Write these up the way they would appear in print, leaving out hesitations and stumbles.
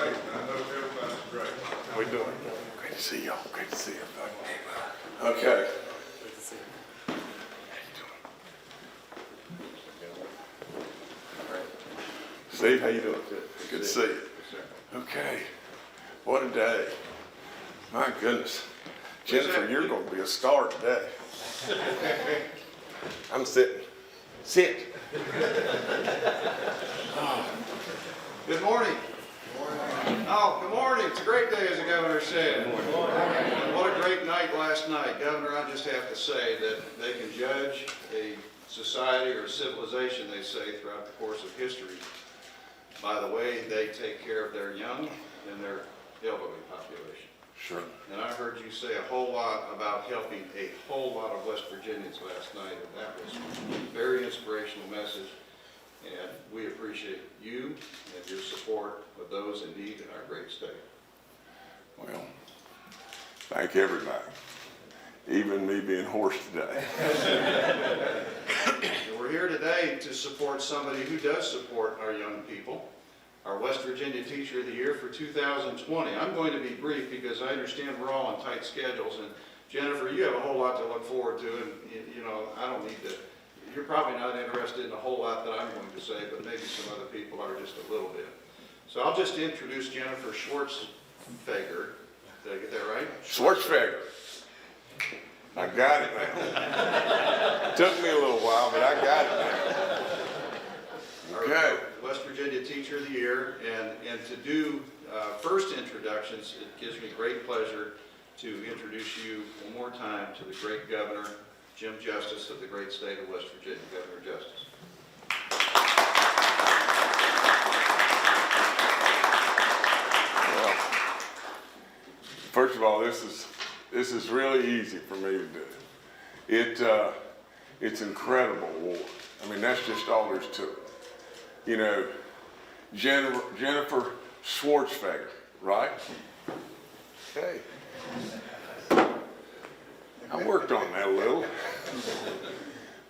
great. I hope everybody's great. How we doing? Great to see y'all. Great to see you. Okay. Good to see you. Steve, how you doing? Good to see you. Okay. What a day. My goodness. Jennifer, you're going to be a star today. I'm sitting. Sit. Good morning. Oh, good morning. It's a great day, as the governor said. And what a great night last night. Governor, I just have to say that they can judge a society or a civilization, they say, throughout the course of history by the way they take care of their young and their elderly population. Sure. And I heard you say a whole lot about helping a whole lot of West Virginians last night, and that was a very inspirational message. And we appreciate you and your support of those in need in our great state. Well, thank everybody. Even me being hoarse today. And we're here today to support somebody who does support our young people, our West Virginia Teacher of the Year for 2020. I'm going to be brief because I understand we're all on tight schedules, and Jennifer, you have a whole lot to look forward to, and you know, I don't need to, you're probably not interested in a whole lot that I'm going to say, but maybe some other people are just a little bit. So I'll just introduce Jennifer Schwartzfeger. Did I get that right? Schwartzfeger. I got it now. Took me a little while, but I got it now. Okay. Our West Virginia Teacher of the Year, and to do first introductions, it gives me great pleasure to introduce you one more time to the great Governor, Jim Justice of the great state of West Virginia. Governor Justice. Well, first of all, this is really easy for me to do. It's incredible award. I mean, that's just all there's to it. You know, Jennifer Schwartzfeger, right? Okay. I worked on that a little.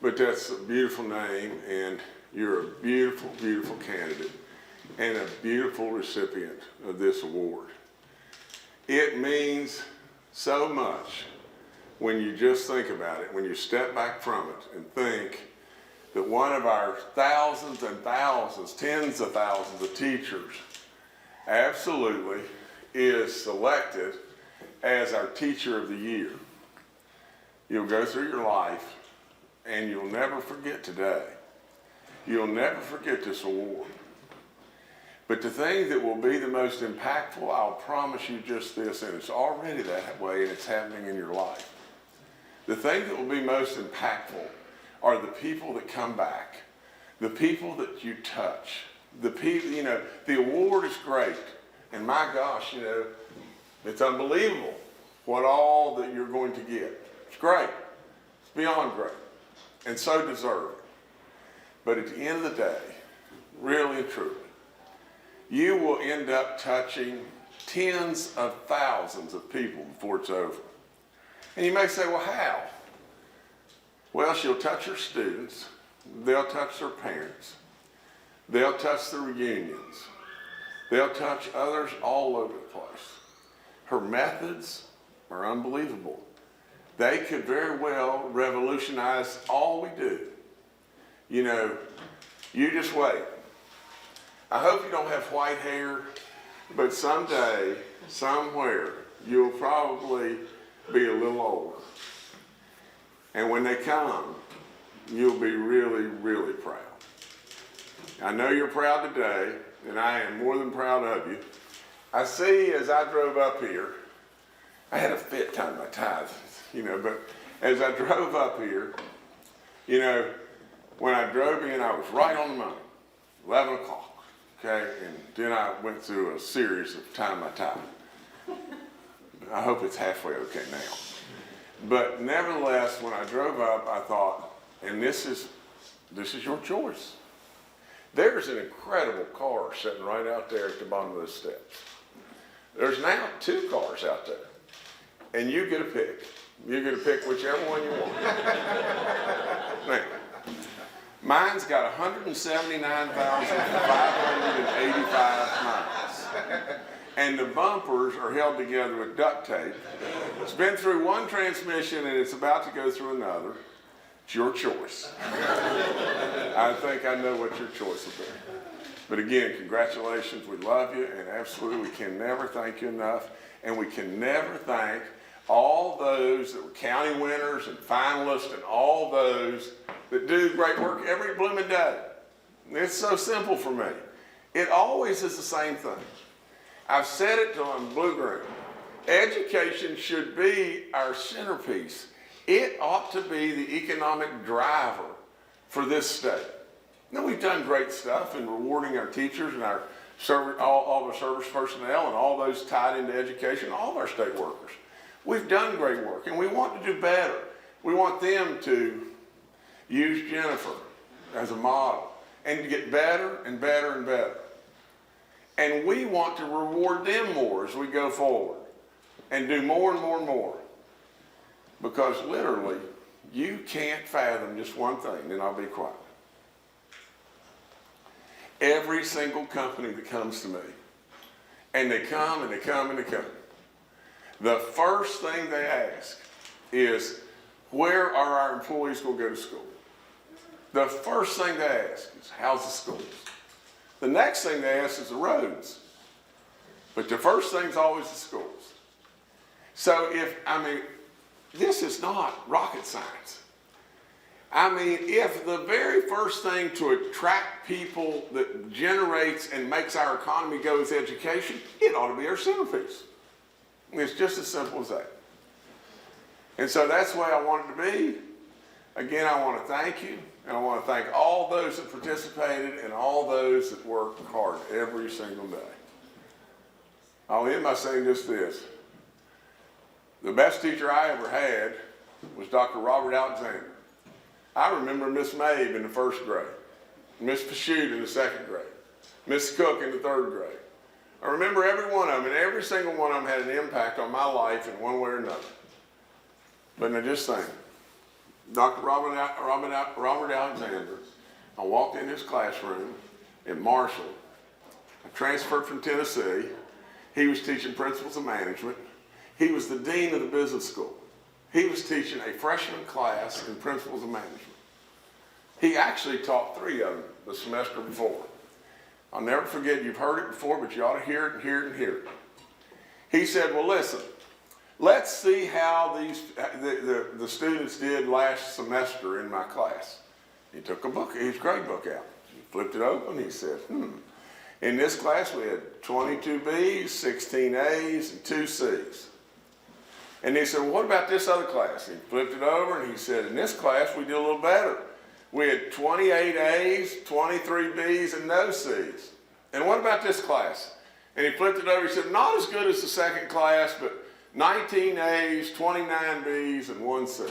But that's a beautiful name, and you're a beautiful, beautiful candidate and a beautiful recipient of this award. It means so much when you just think about it, when you step back from it and think that one of our thousands and thousands, tens of thousands of teachers absolutely is selected as our Teacher of the Year. You'll go through your life and you'll never forget today. You'll never forget this award. But the thing that will be the most impactful, I'll promise you just this, and it's already that way and it's happening in your life. The thing that will be most impactful are the people that come back, the people that you touch, the people, you know, the award is great. And my gosh, you know, it's unbelievable what all that you're going to get. It's great. It's beyond great. And so deserving. But at the end of the day, really and truly, you will end up touching tens of thousands of people before it's over. And you may say, well, how? Well, she'll touch her students. They'll touch their parents. They'll touch the reunions. They'll touch others all over the place. Her methods are unbelievable. They could very well revolutionize all we do. You know, you just wait. I hope you don't have white hair, but someday, somewhere, you'll probably be a little older. And when they come, you'll be really, really proud. I know you're proud today, and I am more than proud of you. I see as I drove up here, I had a fit tying my tie, you know, but as I drove up here, you know, when I drove in, I was right on the money, 11 o'clock, okay? And then I went through a series of tying my tie. I hope it's halfway okay now. But nevertheless, when I drove up, I thought, and this is your choice. There's an incredible car sitting right out there at the bottom of the steps. There's now 2 cars out there, and you get a pick. You get to pick whichever one you want. Now, mine's got 179,585 miles. and the bumpers are held together with duct tape. It's been through one transmission and it's about to go through another. It's your choice. I think I know what your choice will be. But again, congratulations, we love you, and absolutely we can never thank you enough, and we can never thank all those that were county winners and finalists and all those that do great work every blooming day. It's so simple for me. It always is the same thing. I've said it till I'm blue-green. Education should be our centerpiece. It ought to be the economic driver for this state. Now, we've done great stuff in rewarding our teachers and our all the service personnel and all those tied into education, all of our state workers. We've done great work, and we want to do better. We want them to use Jennifer as a model and to get better and better and better. And we want to reward them more as we go forward and do more and more and more. Because literally, you can't fathom just one thing, and I'll be quiet. Every single company that comes to me, and they come and they come and they come, the first thing they ask is, where are our employees going to go to school? The first thing they ask is, how's the schools? The next thing they ask is the roads. But the first thing is always the schools. So this is not rocket science. If the very first thing to attract people that generates and makes our economy go is education, it ought to be our centerpiece. It's just as simple as that. And so that's the way I want it to be. Again, I want to thank you, and I want to thank all those that participated and all those that worked hard every single day. I'll end by saying just this. The best teacher I ever had was Dr. Robert Alexander. I remember Miss Mabe in the first grade, Miss Pashute in the second grade, Miss Cook in the third grade. I remember every one of them, and every single one of them had an impact on my life in one way or another. But now just think, Dr. Robert Alexander, I walked in his classroom at Marshall. I transferred from Tennessee. He was teaching principles of management. He was the dean of the business school. He was teaching a freshman class in principles of management. He actually taught 3 of them the semester before. I'll never forget, you've heard it before, but you ought to hear it and hear it and hear it. He said, well, listen, let's see how the students did last semester in my class. He took his grade book out. He flipped it open. He said, in this class we had 22 B's, 16 A's, and 2 C's. And he said, well, what about this other class? He flipped it over and he said, in this class we did a little better. We had 28 A's, 23 B's, and no C's. And what about this class? And he flipped it over. He said, not as good as the second class, but 19 A's, 29 B's, and 1 C.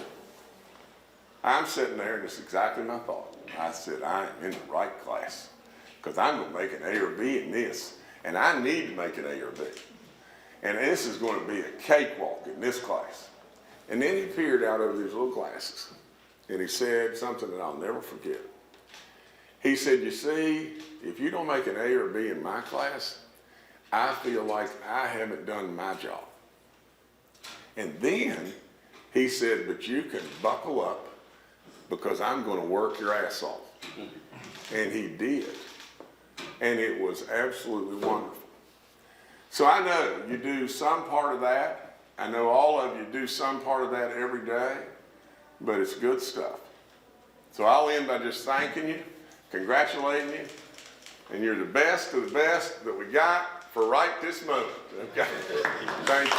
I'm sitting there, and it's exactly my thought. I said, I am in the right class because I'm going to make an A or B in this, and I need to make an A or B. And this is going to be a cakewalk in this class. And then he peered out over these little glasses, and he said something that I'll never forget. He said, you see, if you don't make an A or B in my class, I feel like I haven't done my job. And then he said, but you can buckle up because I'm going to work your ass off. And he did. And it was absolutely wonderful. So I know you do some part of that. I know all of you do some part of that every day, but it's good stuff. So I'll end by just thanking you, congratulating you, and you're the best of the best that we got for right this moment. Okay? Thank you.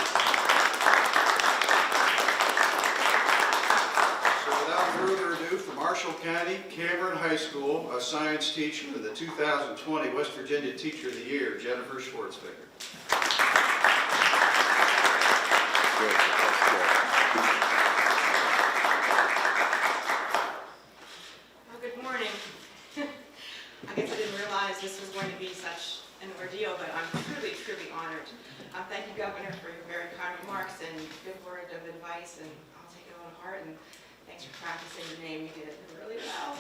So without further ado, from Marshall County, Cameron High School, a science teacher, the 2020 West Virginia Teacher of the Year, Jennifer Schwartzbecker. Well, good morning. I guess I didn't realize this was going to be such an ordeal, but I'm truly, truly honored. Thank you, Governor, for your very kind remarks and good word of advice, and I'll take it on heart. And thanks for practicing the name. You did it really well.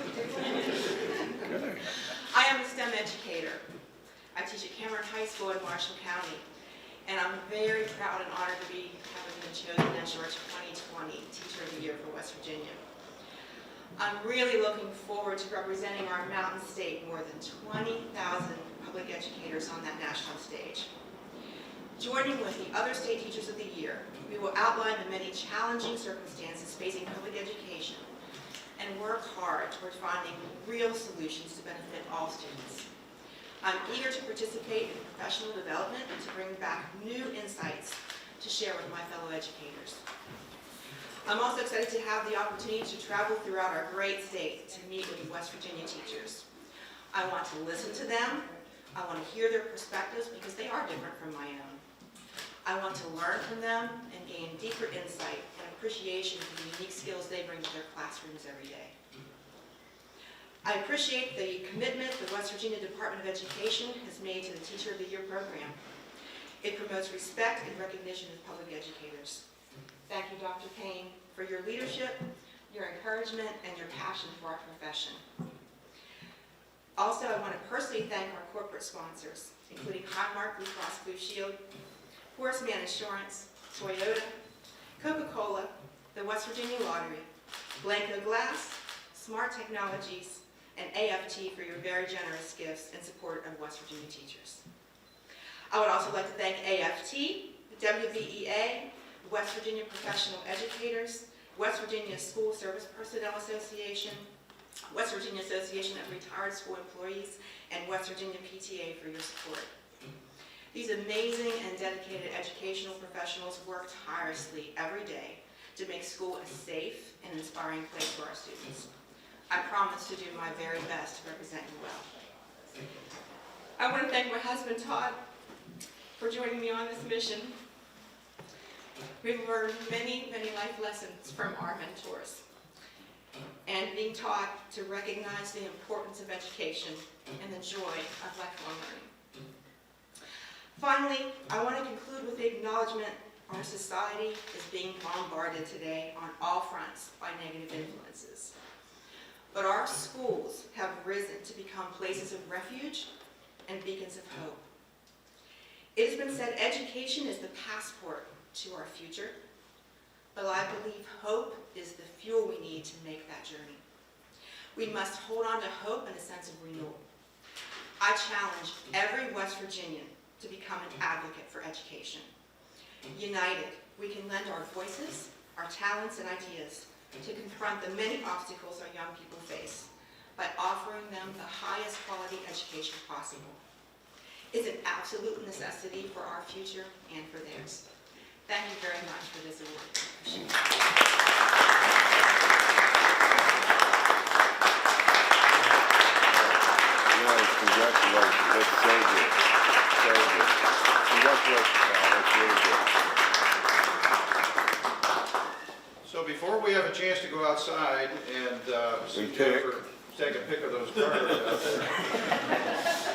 I am a STEM educator. I teach at Cameron High School in Marshall County, and I'm very proud and honored to be having been chosen as your 2020 Teacher of the Year for West Virginia. I'm really looking forward to representing our mountain state, more than 20,000 public educators on that national stage. Joining with the other state teachers of the year, we will outline the many challenging circumstances facing public education and work hard toward finding real solutions to benefit all students. I'm eager to participate in professional development and to bring back new insights to share with my fellow educators. I'm also excited to have the opportunity to travel throughout our great state to meet with West Virginia teachers. I want to listen to them. I want to hear their perspectives because they are different from my own. I want to learn from them and gain deeper insight and appreciation for the unique skills they bring to their classrooms every day. I appreciate the commitment the West Virginia Department of Education has made to the Teacher of the Year program. It promotes respect and recognition of public educators. Thank you, Dr. Paine, for your leadership, your encouragement, and your passion for our profession. Also, I want to personally thank our corporate sponsors, including Highmark Blue Cross Blue Shield, Horace Mann Insurance, Toyota, Coca-Cola, the West Virginia Lottery, Blanco Glass, Smart Technologies, and AFT for your very generous gifts in support of West Virginia teachers. I would also like to thank AFT, the WVEA, West Virginia Professional Educators, West Virginia School Service Personnel Association, West Virginia Association of Retired School Employees, and West Virginia PTA for your support. These amazing and dedicated educational professionals work tirelessly every day to make school a safe and inspiring place for our students. I promise to do my very best to represent you well. I want to thank my husband, Todd, for joining me on this mission. We've learned many, many life lessons from our mentors and being taught to recognize the importance of education and the joy of lifelong learning. Finally, I want to conclude with the acknowledgement our society is being bombarded today on all fronts by negative influences. But our schools have risen to become places of refuge and beacons of hope. It has been said education is the passport to our future, but I believe hope is the fuel we need to make that journey. We must hold on to hope and a sense of renewal. I challenge every West Virginian to become an advocate for education. United, we can lend our voices, our talents, and ideas to confront the many obstacles our young people face by offering them the highest quality education possible. It's an absolute necessity for our future and for theirs. Thank you very much for this award. Nice, congratulations. That's so good. So good. Congratulations, Kyle. That's really good. So before we have a chance to go outside and see And pick. Jennifer take a pick of those cards out there,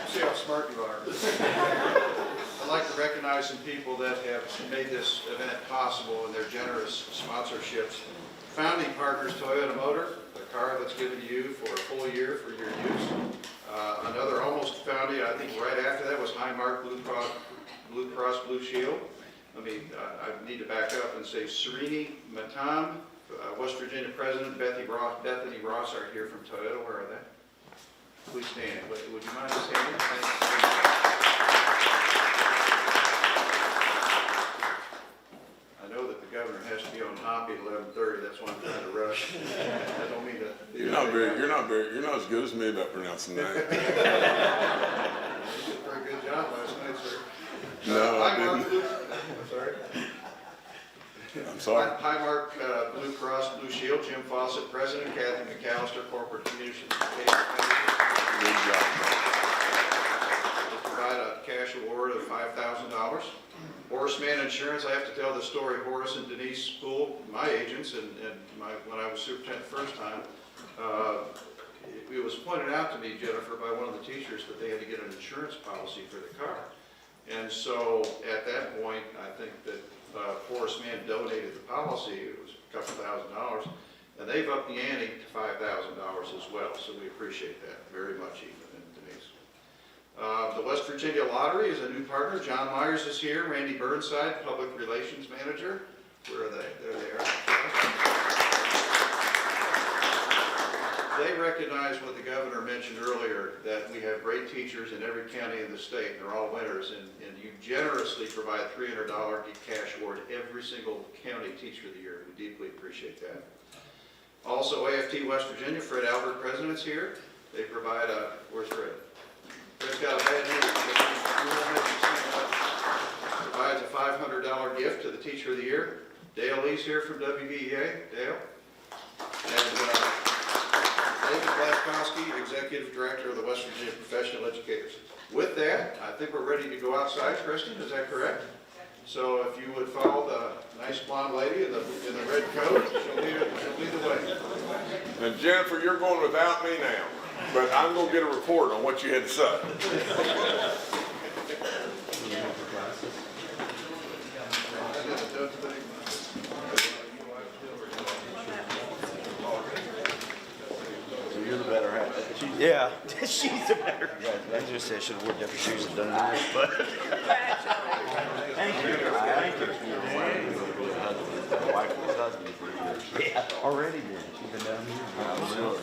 see how smart you are. I'd like to recognize some people that have made this event possible in their generous sponsorships. Founding partners, Toyota Motor, the car that's given to you for a full year for your use. Another almost founding, I think right after that was Highmark Blue Cross Blue Shield. I need to back up and say Serini Matam, West Virginia President, Bethany Ross are here from Toyota. Where are they? Please stand. Would you mind standing? I know that the governor has to be on Hoppy at 11:30. That's why I'm trying to rush. I don't mean to. You're not as good as me about pronouncing that. You did a very good job last night, sir. No, I Highmark didn't. I'm sorry. I'm sorry. Highmark Blue Cross Blue Shield, Jim Fawcett, President, Kathy McAllister, Corporate Communications. Good job. We'll provide a cash award of $5,000. Horace Mann Insurance, I have to tell the story. Horace and Denise Poole, my agents, and when I was superintendent the first time, it was pointed out to me, Jennifer, by one of the teachers that they had to get an insurance policy for the car. And so at that point, I think that Horace Mann donated the policy. It was a couple $1,000s, and they've upped the ante to $5,000 as well. So we appreciate that very much, Ethan and Denise. The West Virginia Lottery is a new partner. John Myers is here. Randy Burnside, Public Relations Manager. Where are they? There they are. They recognize what the governor mentioned earlier, that we have great teachers in every county in the state. They're all winners, and you generously provide $300 cash award to every single county teacher of the year. We deeply appreciate that. Also, AFT West Virginia, Fred Albert, president's here. They provide a, where's Fred? Fred's got a bad news. Provides a $500 gift to the teacher of the year. Dale Lee's here from WVEA. Dale. And David Blaskowski, Executive Director of the West Virginia Professional Educators. With that, I think we're ready to go outside, Kristen, is that correct? So if you would follow the nice blonde lady in the red coat, she'll lead the way. And Jennifer, you're going without me now, but I'm going to get a report on what you had to say. You're the better hat. Yeah, she's the better. I just said I should have worn different shoes and done this, but. Thank you. Thank you. My wife was husband for years. Yeah, already did. She's been down here.